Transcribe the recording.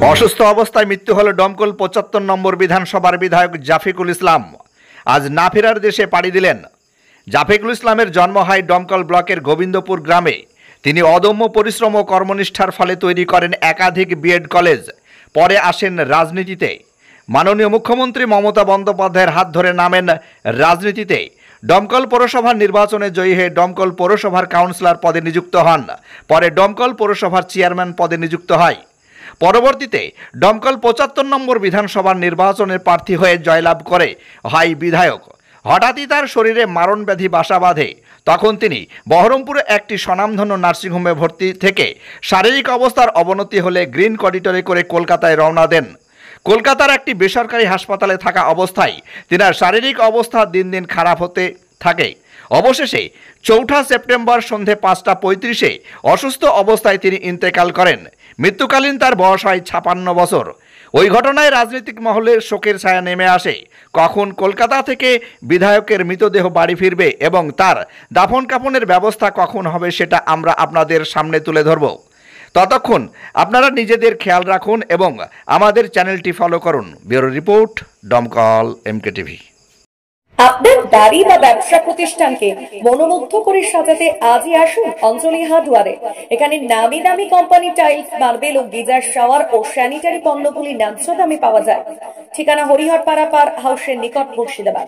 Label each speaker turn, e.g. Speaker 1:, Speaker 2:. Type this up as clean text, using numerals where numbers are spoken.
Speaker 1: অসুস্থ অবস্থায় মৃত্যু হল ডমকল ৭৫ নম্বর বিধানসভার বিধায়ক জাফিকুল ইসলাম। আজ না ফেরার দেশে পাড়ি দিলেন। জাফিকুল ইসলামের জন্ম হয় ডমকল ব্লকের গোবিন্দপুর গ্রামে। তিনি অদম্য পরিশ্রম ও কর্মনিষ্ঠার ফলে তৈরি করেন একাধিক বিএড কলেজ। পরে আসেন রাজনীতিতে। মাননীয় মুখ্যমন্ত্রী মমতা বন্দ্যোপাধ্যায়ের হাত ধরে নামেন রাজনীতিতে। ডমকল পৌরসভার নির্বাচনে জয়ী হয়ে ডমকল পৌরসভার কাউন্সিলর পদে নিযুক্ত হন। পরে ডমকল পৌরসভার চেয়ারম্যান পদে নিযুক্ত হয়। পরবর্তীতে ডমকল ৭৫ নম্বর বিধানসভার নির্বাচনে প্রার্থী হয়ে জয়লাভ করে হয় বিধায়ক। হঠাৎই তার শরীরে মারণ ব্যাধি বাসা বাঁধে। তখন তিনি বহরমপুরে একটি স্বনামধন্য নার্সিংহোমে ভর্তি থেকে শারীরিক অবস্থার অবনতি হলে গ্রিন করিডোরে করে কলকাতায় রওনা দেন। কলকাতার একটি বেসরকারি হাসপাতালে থাকা অবস্থায় তিনার শারীরিক অবস্থা দিন দিন খারাপ হতে থাকে। অবশেষে ৪ সেপ্টেম্বর সন্ধে ৫টা ৩৫-এ অসুস্থ অবস্থায় তিনি ইন্তেকাল করেন। মৃত্যুকালীন তার বয়স হয় ৫৬ বছর। ওই ঘটনায় রাজনৈতিক মহলে শোকের ছায়া নেমে আসে। কখন কলকাতা থেকে বিধায়কের মৃতদেহ বাড়ি ফিরবে এবং তার দাফন কাফনের ব্যবস্থা কখন হবে সেটা আমরা আপনাদের সামনে তুলে ধরব। ততক্ষণ আপনারা নিজেদের খেয়াল রাখুন এবং আমাদের চ্যানেলটি ফলো করুন। Bureau report, Domkal MK TV.
Speaker 2: আপনার বাড়ি বা ব্যবসা প্রতিষ্ঠানকে মনোমুগ্ধ করে সাজাতে আজই আসুন অঞ্জলি হার্ডওয়্যারে। এখানে নামি দামি কোম্পানি টাইলস, মার্বেল ও গিজার শাওয়ার ও স্যানিটারি পণ্যগুলি ন্যায্য দামে পাওয়া যায়। ঠিকানা হরিহরপাড়া পার হাউসের নিকট মুর্শিদাবাদ।